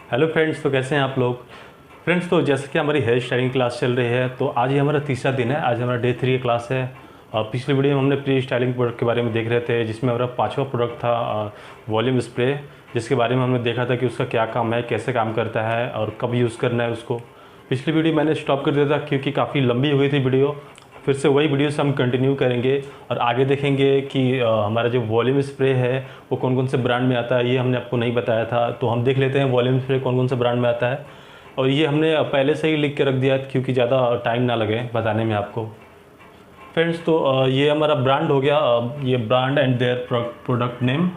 Hello friends, तो कैसे हैं आप लोग। फ्रेंड्स, तो जैसे कि हमारी हेयर स्टाइलिंग क्लास चल रही है, तो आज ही हमारा तीसरा दिन है। आज हमारा डे 3 की क्लास है। और पिछली वीडियो में हमने प्री स्टाइलिंग प्रोडक्ट के बारे में देख रहे थे, जिसमें हमारा पांचवा प्रोडक्ट था वॉल्यूम स्प्रे, जिसके बारे में हमने देखा था कि उसका क्या काम है, कैसे काम करता है और कब यूज़ करना है उसको। पिछली वीडियो मैंने स्टॉप कर दिया था क्योंकि काफ़ी लंबी हो गई थी वीडियो। फिर से वही वीडियो से हम कंटिन्यू करेंगे और आगे देखेंगे कि हमारा जो वॉल्यूम स्प्रे है वो कौन कौन से ब्रांड में आता है। ये हमने आपको नहीं बताया था, तो हम देख लेते हैं वॉल्यूम स्प्रे कौन कौन से ब्रांड में आता है। और ये हमने पहले से ही लिख के रख दिया क्योंकि ज़्यादा टाइम ना लगे बताने में आपको। फ्रेंड्स, तो ये हमारा ब्रांड हो गया, ये brand and their product name.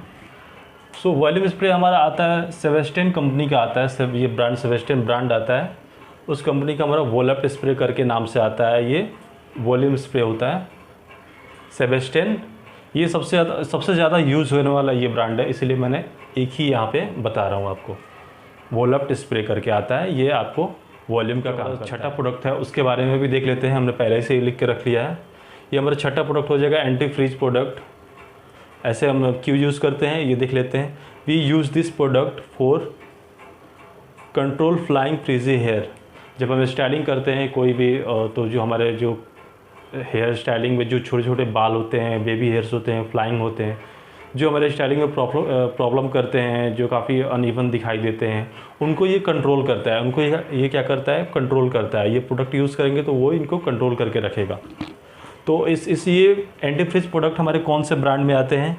So volume spray हमारा आता है सेबेस्टियन कंपनी का आता है। सब ये ब्रांड सेबेस्टियन ब्रांड आता है, उस कंपनी का हमारा वोलप्ट स्प्रे करके नाम से आता है। ये वॉल्यूम स्प्रे होता है सेबेस्टियन। ये सबसे ज़्यादा यूज़ होने वाला ये ब्रांड है, इसलिए मैंने एक ही यहाँ पे बता रहा हूँ आपको। वोलप्ट स्प्रे करके आता है, ये आपको वॉल्यूम का काम। छठा प्रोडक्ट है, उसके बारे में भी देख लेते हैं। हमने पहले से ही लिख के रख लिया है। ये हमारा छठा प्रोडक्ट हो जाएगा एंटी फ्रीज प्रोडक्ट। ऐसे हम क्यों यूज़ करते हैं ये देख लेते हैं। We use this product for control flying frizzy hair. जब हम स्टाइलिंग करते हैं कोई भी, तो जो हमारे जो हेयर स्टाइलिंग में जो छोटे छोटे बाल होते हैं, बेबी हेयर्स होते हैं, फ्लाइंग होते हैं, जो हमारे स्टाइलिंग में प्रॉब्लम करते हैं, जो काफ़ी अनइवन दिखाई देते हैं, उनको ये कंट्रोल करता है। उनको ये क्या करता है, कंट्रोल करता है। ये प्रोडक्ट यूज़ करेंगे तो वो इनको कंट्रोल करके रखेगा। तो ये एंटी फ्रीज प्रोडक्ट हमारे कौन से ब्रांड में आते हैं,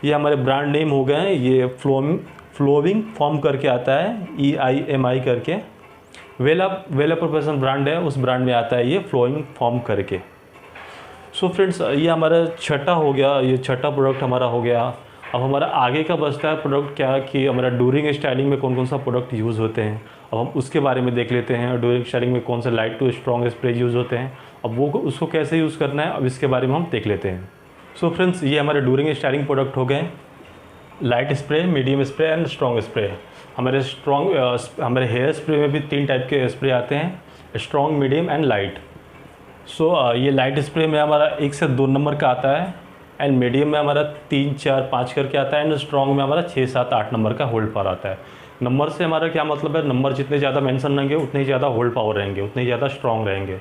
ये हमारे ब्रांड नेम हो गए हैं। ये फ्लोविंग फॉर्म करके आता है, EIMI करके। वेला प्रोफेशनल ब्रांड है, उस ब्रांड में आता है ये फ्लोइंग फॉर्म करके। सो फ्रेंड्स, ये हमारा छठा हो गया, ये छठा प्रोडक्ट हमारा हो गया। अब हमारा आगे का बचता है प्रोडक्ट क्या, कि हमारा ड्यूरिंग स्टाइलिंग में कौन कौन सा प्रोडक्ट यूज़ होते हैं। अब हम उसके बारे में देख लेते हैं। ड्यूरिंग स्टाइलिंग में कौन से light to strong spray use होते हैं, अब वो उसको कैसे यूज़ करना है, अब इसके बारे में हम देख लेते हैं। सो फ्रेंड्स, ये हमारे ड्यूरिंग स्टाइलिंग प्रोडक्ट हो गए light spray, medium spray and strong spray. हमारे हेयर स्प्रे में भी 3 टाइप के स्प्रे आते हैं, स्ट्रॉन्ग, मीडियम एंड लाइट। ये लाइट स्प्रे में हमारा 1 से 2 नंबर का आता है, एंड मीडियम में हमारा 3, 4, 5 करके आता है, एंड स्ट्रॉन्ग में हमारा 6, 7, 8 नंबर का होल्ड पावर आता है। नंबर से हमारा क्या मतलब है, नंबर जितने ज़्यादा मेंशन रहेंगे उतने ही ज़्यादा होल्ड पावर रहेंगे, उतने ही ज़्यादा स्ट्रॉन्ग रहेंगे।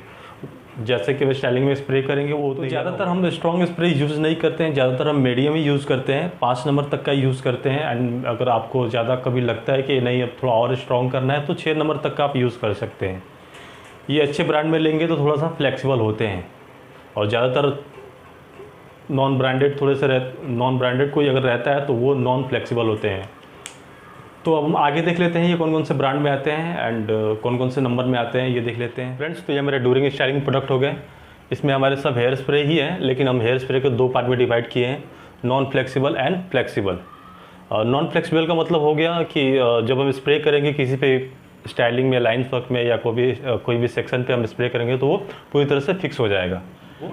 जैसे कि वे स्टाइलिंग में स्प्रे करेंगे वो तो ज़्यादातर हम स्ट्रॉन्ग स्प्रे यूज़ नहीं करते हैं, ज़्यादातर हम मीडियम ही यूज़ करते हैं, 5 नंबर तक का यूज़ करते हैं। एंड अगर आपको ज़्यादा कभी लगता है कि नहीं अब थोड़ा और स्ट्रॉन्ग करना है, तो 6 नंबर तक का आप यूज़ कर सकते हैं। ये अच्छे ब्रांड में लेंगे तो थोड़ा सा फ्लेक्सिबल होते हैं, और ज़्यादातर नॉन ब्रांडेड कोई अगर रहता है तो वो नॉन फ्लेक्सिबल होते हैं। तो अब हम आगे देख लेते हैं ये कौन कौन से ब्रांड में आते हैं एंड कौन कौन से नंबर में आते हैं, ये देख लेते हैं। फ्रेंड्स, तो ये मेरे ड्यूरिंग स्टाइलिंग प्रोडक्ट हो गए। इसमें हमारे सब हेयर स्प्रे ही हैं, लेकिन हम हेयर स्प्रे को 2 पार्ट में डिवाइड किए हैं, non flexible and flexible. Non flexible का मतलब हो गया कि जब हम स्प्रे करेंगे किसी पे स्टाइलिंग में, लाइन वर्क में, या कोई भी सेक्शन पे हम स्प्रे करेंगे तो वो पूरी तरह से फिक्स हो जाएगा।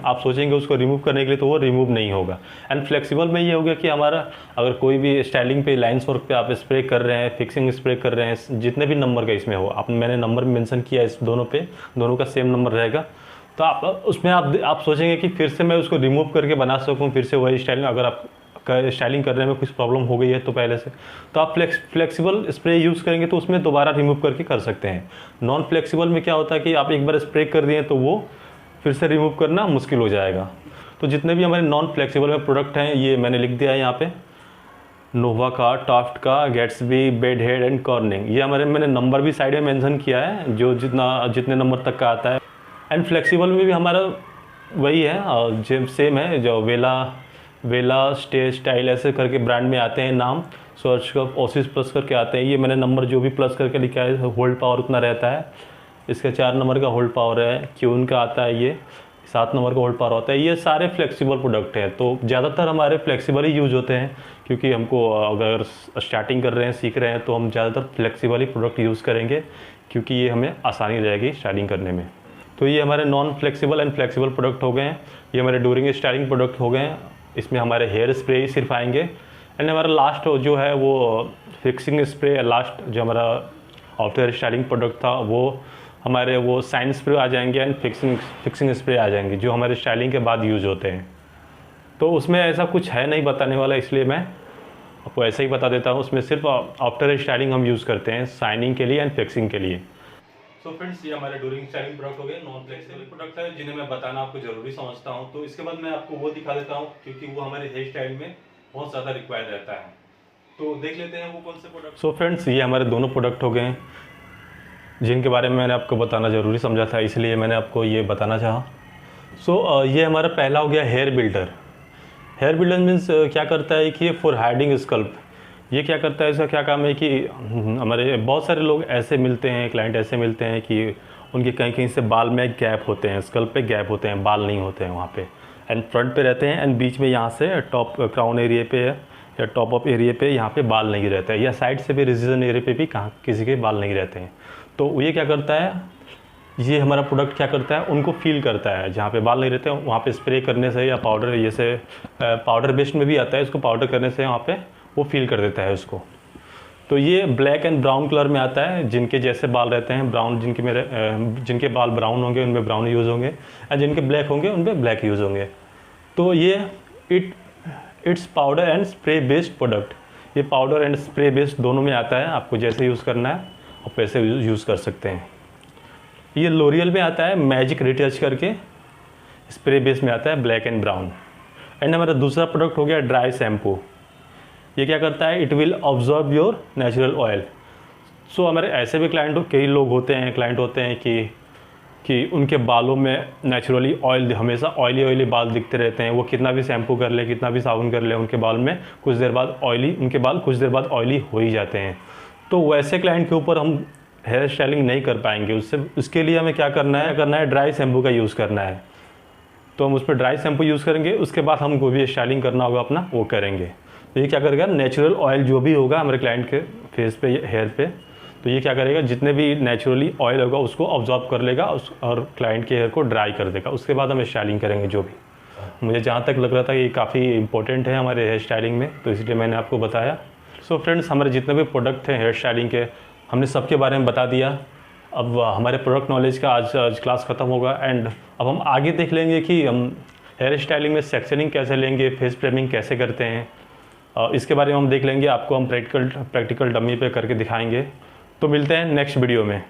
आप सोचेंगे उसको रिमूव करने के लिए तो वो रिमूव नहीं होगा। एंड फ्लेक्सिबल में ये हो गया कि हमारा अगर कोई भी स्टाइलिंग पे, लाइन्स वर्क पे आप स्प्रे कर रहे हैं, फिक्सिंग स्प्रे कर रहे हैं, जितने भी नंबर का इसमें हो, मैंने नंबर मेंशन किया इस दोनों पे, दोनों का सेम नंबर रहेगा। तो आप उसमें आप सोचेंगे कि फिर से मैं उसको रिमूव करके बना सकूँ, फिर से वही स्टाइलिंग, अगर आप स्टाइलिंग करने में कुछ प्रॉब्लम हो गई है तो पहले से, तो आप फ्लेक्सिबल स्प्रे यूज़ करेंगे तो उसमें दोबारा रिमूव करके कर सकते हैं। नॉन फ्लेक्सिबल में क्या होता है कि आप एक बार स्प्रे कर दिए तो वो फिर से रिमूव करना मुश्किल हो जाएगा। तो जितने भी हमारे नॉन फ्लेक्सिबल में प्रोडक्ट हैं, ये मैंने लिख दिया है यहाँ पे, नोवा का, टाफ्ट का, Gatsby, bed head and cornering. ये मैंने नंबर भी साइड में मेंशन किया है, जो जितने नंबर तक का आता है। एंड फ्लेक्सिबल में भी हमारा वही है, जो सेम है, जो वेला स्टे स्टाइल ऐसे करके ब्रांड में आते हैं नाम। सर्च का ओसिस प्लस करके आते हैं। ये मैंने नंबर जो भी प्लस करके लिखा है, होल्ड पावर उतना रहता है। इसका 4 नंबर का होल्ड पावर है। क्यून का आता है, ये 7 नंबर का होल्ड पावर होता है। ये सारे फ्लेक्सिबल प्रोडक्ट हैं, तो ज़्यादातर हमारे फ्लेक्सिबल ही यूज़ होते हैं, क्योंकि हमको अगर स्टार्टिंग कर रहे हैं, सीख रहे हैं, तो हम ज़्यादातर फ्लेक्सिबल ही प्रोडक्ट यूज़ करेंगे, क्योंकि ये हमें आसानी रहेगी स्टाइलिंग करने में। तो ये हमारे non flexible and flexible product हो गए हैं। ये हमारे ड्यूरिंग स्टाइलिंग प्रोडक्ट हो गए हैं। इसमें हमारे हेयर स्प्रे ही सिर्फ आएंगे। एंड हमारा लास्ट जो है वो फिक्सिंग स्प्रे, लास्ट जो हमारा आफ्टर स्टाइलिंग प्रोडक्ट था, वो हमारे वो साइन स्प्रे आ जाएंगे एंड फिक्सिंग स्प्रे आ जाएंगे, जो हमारे स्टाइलिंग के बाद यूज़ होते हैं। तो उसमें ऐसा कुछ है नहीं बताने वाला, इसलिए मैं आपको ऐसे ही बता देता हूँ। उसमें सिर्फ आफ्टर स्टाइलिंग हम यूज़ करते हैं, शाइनिंग के लिए एंड फ्लेक्सिंग के लिए। सो फ्रेंड्स, ये हमारे ड्यूरिंग स्टाइलिंग प्रोडक्ट हो गए, नॉन फ्लेक्सिबल प्रोडक्ट है जिन्हें मैं बताना आपको ज़रूरी समझता हूँ। तो इसके बाद मैं आपको वो दिखा देता हूँ क्योंकि वो हमारे हेयर स्टाइल में बहुत ज़्यादा रिक्वायर्ड रहता है। तो देख लेते हैं वो कौन से प्रोडक्ट। सो फ्रेंड्स, ये हमारे दोनों प्रोडक्ट हो गए हैं जिनके बारे में मैंने आपको बताना ज़रूरी समझा था, इसलिए मैंने आपको ये बताना चाहा। सो ये हमारा पहला हो गया hair builder. Hair builder means क्या करता है कि ये फॉर हाइडिंग स्कल्प। ये क्या करता है, इसका क्या काम है कि हमारे बहुत सारे लोग ऐसे मिलते हैं, क्लाइंट ऐसे मिलते हैं कि उनके कहीं कहीं से बाल में गैप होते हैं, स्कल्प पे गैप होते हैं, बाल नहीं होते हैं वहाँ पे, एंड फ्रंट पे रहते हैं एंड बीच में यहाँ से टॉप क्राउन एरिया पे या टॉप ऑफ एरिया पे यहाँ पे बाल नहीं रहता है, या साइड से भी रिजिजन एरिया पे भी कहाँ किसी के बाल नहीं रहते हैं। तो ये क्या करता है, ये हमारा प्रोडक्ट क्या करता है, उनको फील करता है जहाँ पे बाल नहीं रहते हैं वहाँ पे स्प्रे करने से या पाउडर, जैसे पाउडर बेस्ड में भी आता है, इसको पाउडर करने से वहाँ पे वो फील कर देता है उसको। तो ये ब्लैक एंड ब्राउन कलर में आता है, जिनके जैसे बाल रहते हैं ब्राउन, जिनके बाल ब्राउन होंगे उनमें ब्राउन यूज़ होंगे एंड जिनके ब्लैक होंगे उनमें ब्लैक यूज़ होंगे। तो ये it's powder and spray based product, ये पाउडर एंड स्प्रे बेस्ड दोनों में आता है, आपको जैसे यूज़ करना है आप वैसे यूज़ कर सकते हैं। ये लोरियल में आता है मैजिक रिटच करके, स्प्रे बेस में आता है ब्लैक एंड ब्राउन। एंड हमारा दूसरा प्रोडक्ट हो गया ड्राई शैम्पू। ये क्या करता है, it will absorb your natural oil. So हमारे ऐसे भी कई लोग होते हैं, क्लाइंट होते हैं कि उनके बालों में नेचुरली ऑयल, हमेशा ऑयली बाल दिखते रहते हैं, वो कितना भी शैम्पू कर ले, कितना भी साबुन कर ले, उनके बाल में कुछ देर बाद ऑयली हो ही जाते हैं। तो वैसे क्लाइंट के ऊपर हम हेयर स्टाइलिंग नहीं कर पाएंगे, उसके लिए हमें क्या करना है, ड्राई शैम्पू का यूज़ करना है। तो हम उस पर ड्राई शैम्पू यूज़ करेंगे, उसके बाद हम कोई भी स्टाइलिंग करना होगा अपना वो करेंगे। तो ये क्या करेगा, नेचुरल ऑयल जो भी होगा हमारे क्लाइंट के फेस पे, हेयर पे, तो ये क्या करेगा, जितने भी नेचुरली ऑयल होगा उसको ऑब्जॉर्ब कर लेगा और क्लाइंट के हेयर को ड्राई कर देगा। उसके बाद हम स्टाइलिंग करेंगे जो भी। मुझे जहाँ तक लग रहा था ये काफ़ी इंपॉर्टेंट है हमारे हेयर स्टाइलिंग में, तो इसलिए मैंने आपको बताया। सो फ्रेंड्स, हमारे जितने भी प्रोडक्ट थे हेयर स्टाइलिंग के, हमने सबके बारे में बता दिया। अब हमारे प्रोडक्ट नॉलेज का आज क्लास ख़त्म होगा एंड अब हम आगे देख लेंगे कि हम हेयर स्टाइलिंग में सेक्शनिंग कैसे लेंगे, फेस फ्रेमिंग कैसे करते हैं, इसके बारे में हम देख लेंगे। आपको हम प्रैक्टिकल डमी पे करके दिखाएंगे। तो मिलते हैं नेक्स्ट वीडियो में।